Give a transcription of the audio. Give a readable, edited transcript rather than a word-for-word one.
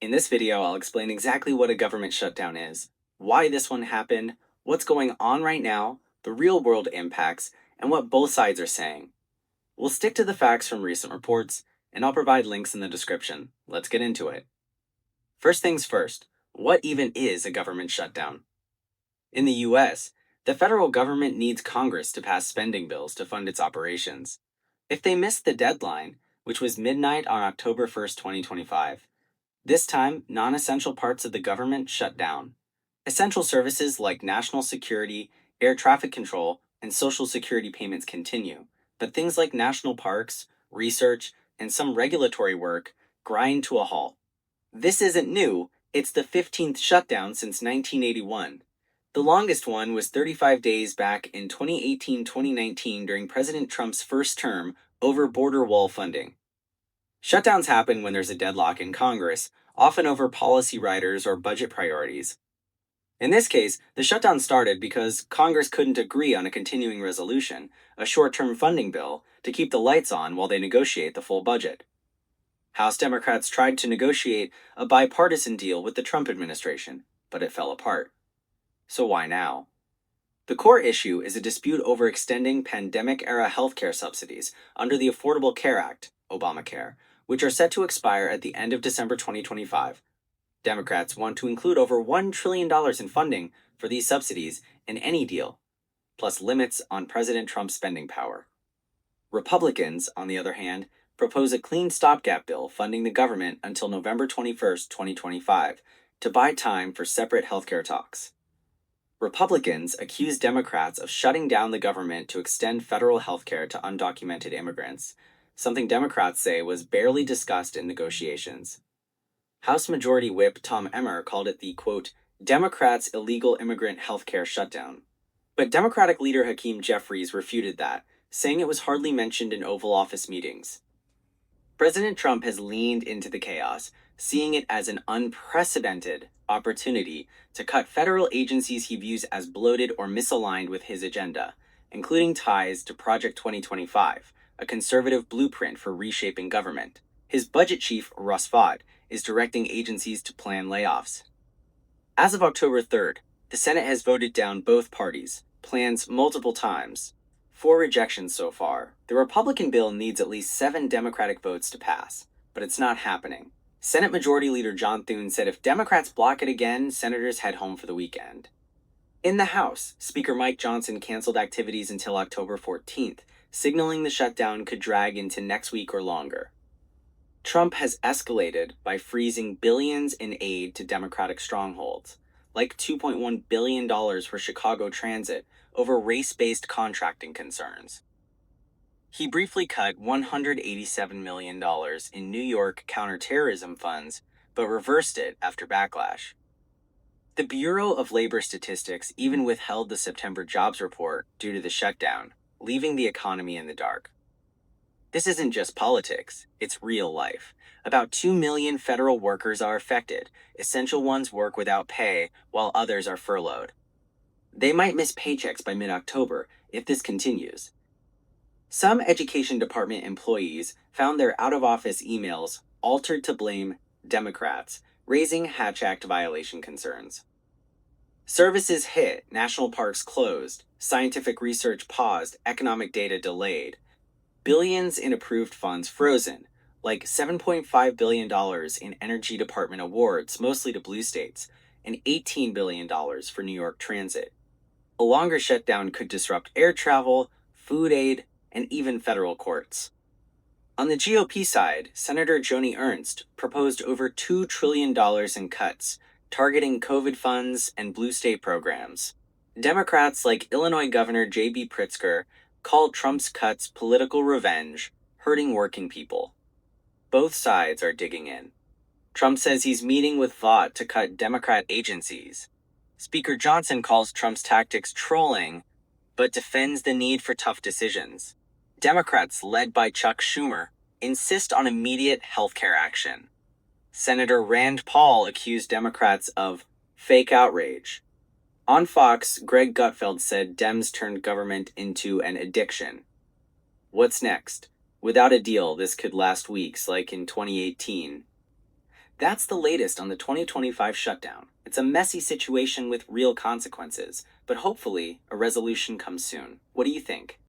In this video, I'll explain exactly what a government shutdown is, why this one happened, what's going on right now, the real-world impacts, and what both sides are saying. We'll stick to the facts from recent reports, and I'll provide links in the description. Let's get into it. First things first, what even is a government shutdown? In the US, the federal government needs Congress to pass spending bills to fund its operations. If they missed the deadline, which was midnight on October 1st, 2025, this time, non-essential parts of the government shut down. Essential services like national security, air traffic control, and social security payments continue, but things like national parks, research, and some regulatory work grind to a halt. This isn't new, it's the 15th shutdown since 1981. The longest one was 35 days back in 2018-2019 during President Trump's first term over border wall funding. Shutdowns happen when there's a deadlock in Congress, often over policy riders or budget priorities. In this case, the shutdown started because Congress couldn't agree on a continuing resolution, a short-term funding bill, to keep the lights on while they negotiate the full budget. House Democrats tried to negotiate a bipartisan deal with the Trump administration, but it fell apart. So why now? The core issue is a dispute over extending pandemic-era healthcare subsidies under the Affordable Care Act, Obamacare, which are set to expire at the end of December 2025. Democrats want to include over $1 trillion in funding for these subsidies in any deal, plus limits on President Trump's spending power. Republicans, on the other hand, propose a clean stopgap bill funding the government until November 21st, 2025, to buy time for separate healthcare talks. Republicans accuse Democrats of shutting down the government to extend federal healthcare to undocumented immigrants, something Democrats say was barely discussed in negotiations. House Majority Whip Tom Emmer called it the, quote, Democrats' illegal immigrant healthcare shutdown. But Democratic leader Hakeem Jeffries refuted that, saying it was hardly mentioned in Oval Office meetings. President Trump has leaned into the chaos, seeing it as an unprecedented opportunity to cut federal agencies he views as bloated or misaligned with his agenda, including ties to Project 2025, a conservative blueprint for reshaping government. His budget chief, Russ Vought, is directing agencies to plan layoffs. As of October 3rd, the Senate has voted down both parties' plans multiple times. 4 rejections so far. The Republican bill needs at least 7 Democratic votes to pass, but it's not happening. Senate Majority Leader John Thune said if Democrats block it again, senators head home for the weekend. In the House, Speaker Mike Johnson canceled activities until October 14th, signaling the shutdown could drag into next week or longer. Trump has escalated by freezing billions in aid to Democratic strongholds, like $2.1 billion for Chicago Transit over race-based contracting concerns. He briefly cut $187 million in New York counterterrorism funds, but reversed it after backlash. The Bureau of Labor Statistics even withheld the September jobs report due to the shutdown, leaving the economy in the dark. This isn't just politics, it's real life. About 2 million federal workers are affected. Essential ones work without pay, while others are furloughed. They might miss paychecks by mid-October if this continues. Some Education Department employees found their out-of-office emails altered to blame Democrats, raising Hatch Act violation concerns. Services hit, national parks closed, scientific research paused, economic data delayed. Billions in approved funds frozen, like $7.5 billion in Energy Department awards, mostly to blue states, and $18 billion for New York Transit. A longer shutdown could disrupt air travel, food aid, and even federal courts. On the GOP side, Senator Joni Ernst proposed over $2 trillion in cuts, targeting COVID funds and blue state programs. Democrats like Illinois Governor J.B. Pritzker called Trump's cuts political revenge, hurting working people. Both sides are digging in. Trump says he's meeting with Vought to cut Democrat agencies. Speaker Johnson calls Trump's tactics trolling, but defends the need for tough decisions. Democrats, led by Chuck Schumer, insist on immediate healthcare action. Senator Rand Paul accused Democrats of fake outrage. On Fox, Greg Gutfeld said Dems turned government into an addiction. What's next? Without a deal, this could last weeks, like in 2018. That's the latest on the 2025 shutdown. It's a messy situation with real consequences, but hopefully a resolution comes soon. What do you think?